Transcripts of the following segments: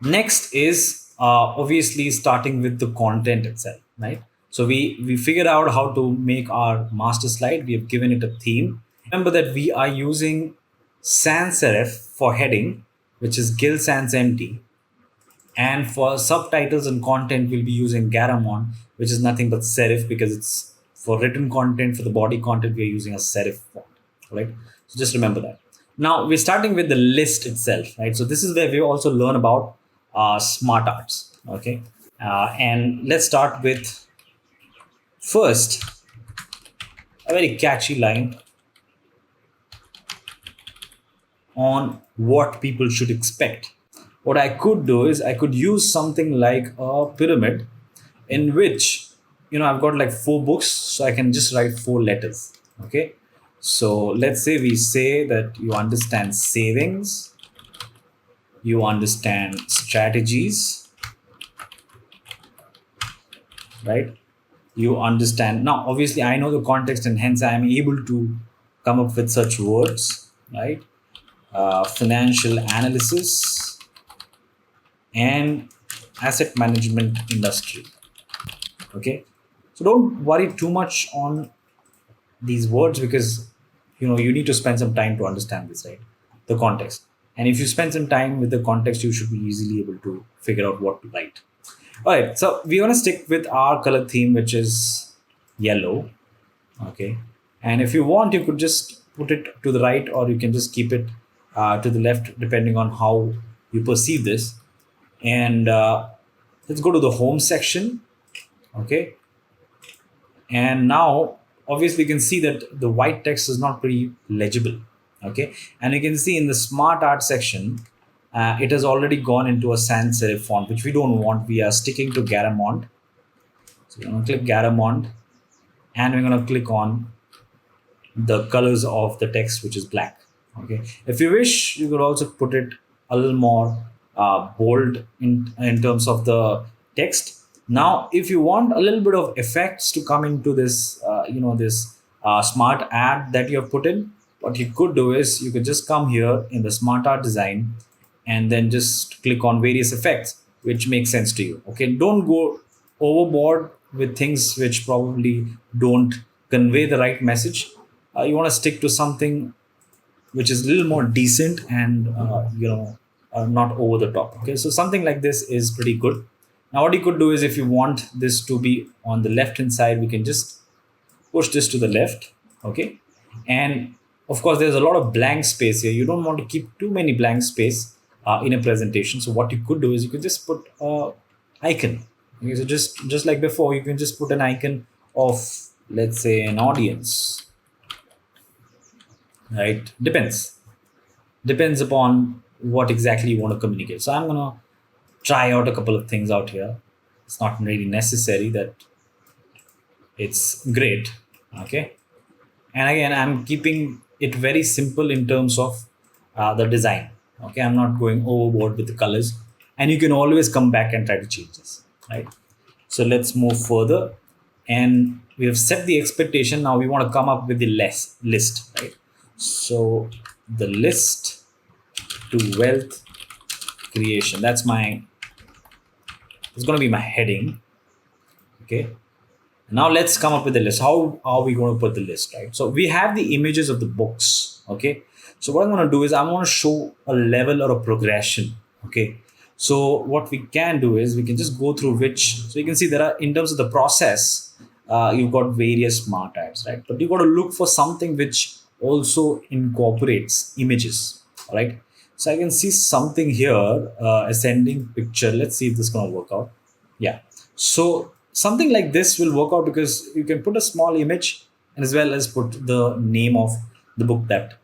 Next is obviously starting with the content itself, right? So we figured out how to make our master slide. We have given it a theme. Remember that we are using sans serif for heading, which is Gil Sans Empty, and for subtitles and content we'll be using Garamond, which is nothing but serif, because it's for written content. For the body content we're using a serif font, right? So just remember that. Now we're starting with the list itself, right? So this is where we also learn about smart arts, okay? And let's start with first a very catchy line on what people should expect. What I could do is I could use something like a pyramid in which, I've got like four books, so I can just write four letters. Okay. So let's say we say that you understand savings, you understand strategies, right? You understand. Now, obviously, I know the context and hence I am able to come up with such words, right? Financial analysis and asset management industry. Okay. So don't worry too much on these words, because you need to spend some time to understand this, right? The context. And if you spend some time with the context, you should be easily able to figure out what to write. All right, so we want to stick with our color theme, which is yellow. Okay. And if you want, you could just put it to the right, or you can just keep it to the left, depending on how you perceive this. And let's go to the home section. Okay. And now obviously you can see that the white text is not pretty legible. Okay. And you can see in the smart art section, it has already gone into a sans serif font, which we don't want. We are sticking to Garamond. So we're going to click Garamond, and we're going to click on the colors of the text, which is black. Okay. If you wish, you could also put it a little more bold in terms of the text. Now, if you want a little bit of effects to come into this, this smart ad that you have put in, what you could do is you could just come here in the smart art design and then just click on various effects which make sense to you. Okay, don't go overboard with things which probably don't convey the right message. You want to stick to something which is a little more decent and not over the top. Okay, so something like this is pretty good. Now what you could do is, if you want this to be on the left hand side, we can just push this to the left. Okay. And of course there's a lot of blank space here. You don't want to keep too many blank space in a presentation. So what you could do is you could just put a icon. Okay, so just like before, you can just put an icon of, let's say, an audience, right? Depends upon what exactly you want to communicate. So I'm going to try out a couple of things out here. It's not really necessary that it's great. Okay. And again, I'm keeping it very simple in terms of the design. Okay. I'm not going overboard with the colors, and you can always come back and try to change this, right? So let's move further, and we have set the expectation. Now we want to come up with the list, right? So the list to wealth creation, it's going to be my heading. Okay. Now let's come up with the list. How are we going to put the list, right? So we have the images of the books. Okay. So what I'm going to do is I'm going to show a level or a progression. Okay. So what we can do is we can just go through so you can see there are, in terms of the process, you've got various smart ads, right? But you got to look for something which also incorporates images, right? So I can see something here, ascending picture. Let's see if this is going to work out. Yeah. So something like this will work out, because you can put a small image and as well as put the name of the book that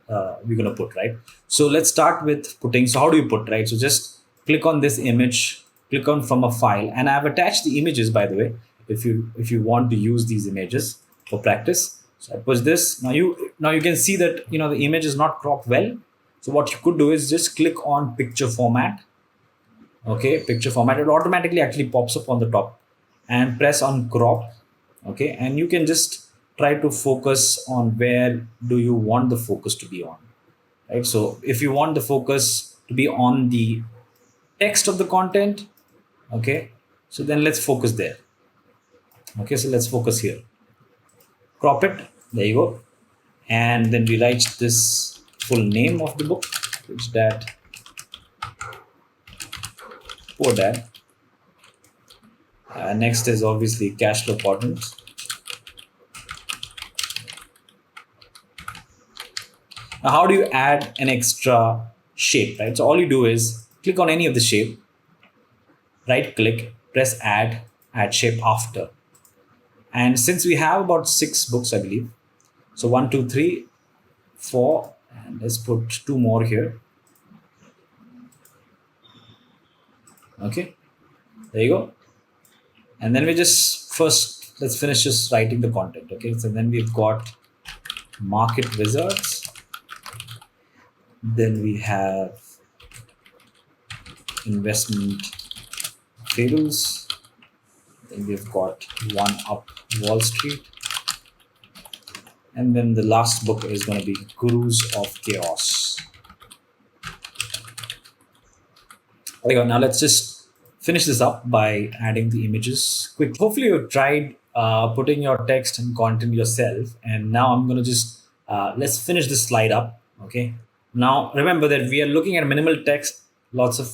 we're going to put, right? So let's start with putting. So how do you put, right? So just click on this image, click on from a file, and I've attached the images, by the way, if you want to use these images for practice. So I push this. Now you can see that the image is not cropped well. So what you could do is just click on picture format. Okay, picture format. It automatically actually pops up on the top, and press on crop. Okay, and you can just try to focus on where do you want the focus to be on, right? So if you want the focus to be on the text of the content. Okay, so then let's focus there. Okay, so let's focus here. Crop it. There you go. And then we write this full name of the book, Rich Dad, Poor Dad. Next is obviously cash flow quadrants. Now, how do you add an extra shape, right? So all you do is click on any of the shape, right click, press add shape after. And since we have about 6 books, I believe, so 1, 2, 3, 4, and let's put 2 more here. Okay, there you go. And then we just first let's finish just writing the content. Okay, so then we've got market wizards, then we have investment fables, then we've got One Up Wall Street, and then the last book is going to be Gurus of Chaos. There you go. Now let's just finish this up by adding the images quick. Hopefully you've tried putting your text and content yourself. And now I'm going to just let's finish this slide up. Okay. Now remember that we are looking at minimal text, lots of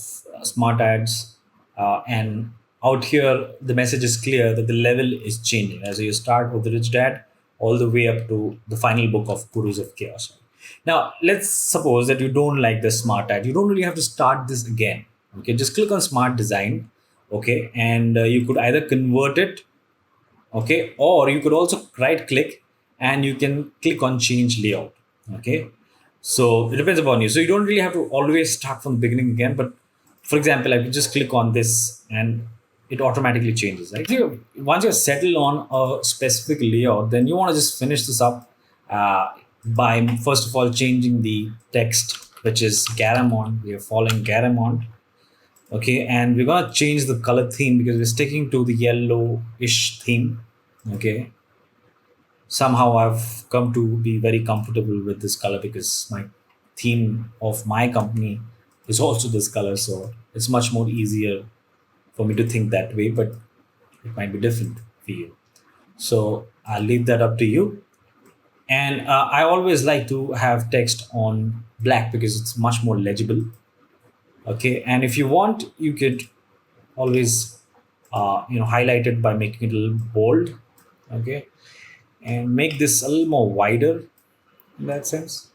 smart ads, and out here the message is clear that the level is changing as you start with the Rich Dad all the way up to the final book of Gurus of Chaos. Now, let's suppose that you don't like the smart ad. You don't really have to start this again. Okay, just click on smart design. Okay, and you could either convert it. Okay, or you could also right click and you can click on change layout. Okay, so it depends upon you. So you don't really have to always start from the beginning again. But for example, I could just click on this and it automatically changes, right? Once you're settled on a specific layout, then you want to just finish this up by first of all changing the text, which is Garamond. We are following Garamond. Okay, and we're gonna change the color theme because we're sticking to the yellowish theme. Okay, somehow I've come to be very comfortable with this color because my theme of my company is also this color, so it's much more easier for me to think that way, but it might be different for you. So I'll leave that up to you. And I always like to have text on black because it's much more legible. Okay, and if you want, you could always highlight it by making it a little bold. Okay, and make this a little more wider in that sense.